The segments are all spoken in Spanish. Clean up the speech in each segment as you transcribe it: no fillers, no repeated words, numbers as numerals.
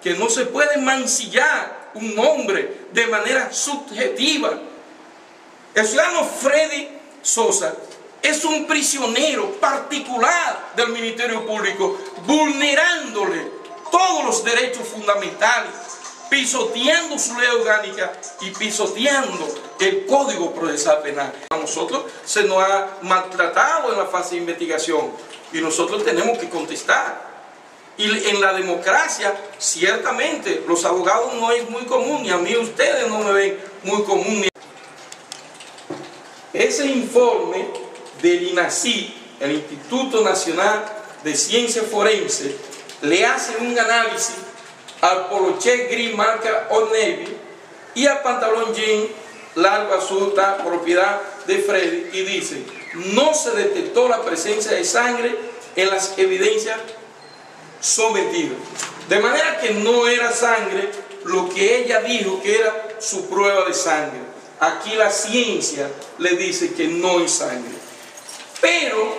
que no se puede mancillar un nombre de manera subjetiva. El ciudadano Freddy Sosa es un prisionero particular del Ministerio Público, vulnerándole todos los derechos fundamentales, pisoteando su ley orgánica y pisoteando el Código Procesal Penal. A nosotros se nos ha maltratado en la fase de investigación y nosotros tenemos que contestar. Y en la democracia, ciertamente, los abogados no es muy común, y a mí ustedes no me ven muy común. Ese informe del INACI, el Instituto Nacional de Ciencias Forenses, le hace un análisis al poloché gris marca Old Navy y al pantalón jean largo azul, propiedad de Freddy, y dice: no se detectó la presencia de sangre en las evidencias sometidas. De manera que no era sangre lo que ella dijo que era su prueba de sangre. Aquí la ciencia le dice que no es sangre. Pero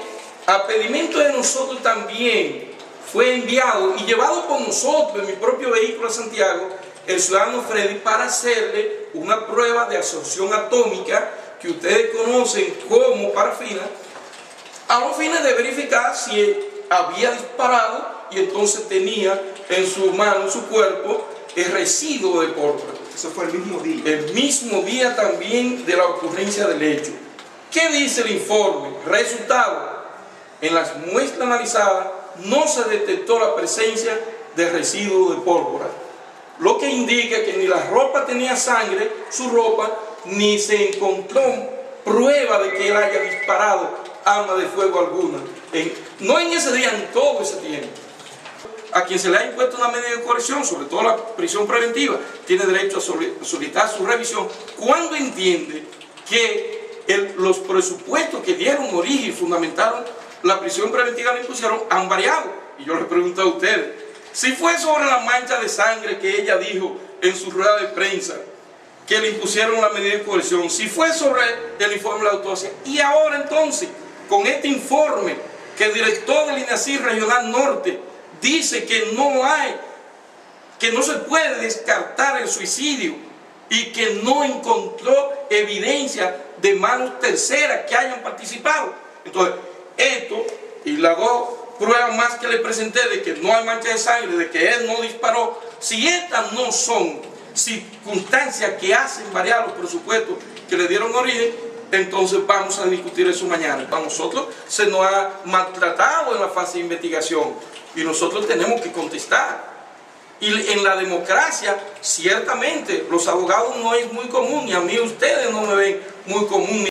a pedimento de nosotros también fue enviado y llevado por nosotros en mi propio vehículo a Santiago el ciudadano Freddy para hacerle una prueba de absorción atómica que ustedes conocen como parafina, a los fines de verificar si había disparado y entonces tenía en su mano, en su cuerpo, el residuo de pólvora. Eso fue el mismo día. El mismo día también de la ocurrencia del hecho. ¿Qué dice el informe? Resultado: en las muestras analizadas no se detectó la presencia de residuos de pólvora, lo que indica que ni la ropa tenía sangre, su ropa, ni se encontró prueba de que él haya disparado arma de fuego alguna. No en ese día, en todo ese tiempo. A quien se le ha impuesto una medida de coerción, sobre todo la prisión preventiva, tiene derecho a solicitar su revisión cuando entiende que los presupuestos que dieron origen y fundamentaron la prisión preventiva que le impusieron han variado. Y yo les pregunto a ustedes, si fue sobre la mancha de sangre que ella dijo en su rueda de prensa que le impusieron la medida de coerción, si fue sobre el informe de la autopsia, y ahora entonces, con este informe que el director del INACI Regional Norte dice que no se puede descartar el suicidio y que no encontró evidencia de manos terceras que hayan participado. Entonces, esto y las dos pruebas más que le presenté de que no hay mancha de sangre, de que él no disparó, si estas no son circunstancias que hacen variar los presupuestos que le dieron origen, entonces vamos a discutir eso mañana. A nosotros se nos ha maltratado en la fase de investigación y nosotros tenemos que contestar. Y en la democracia, ciertamente, los abogados no es muy común, y a mí ustedes no me ven muy común.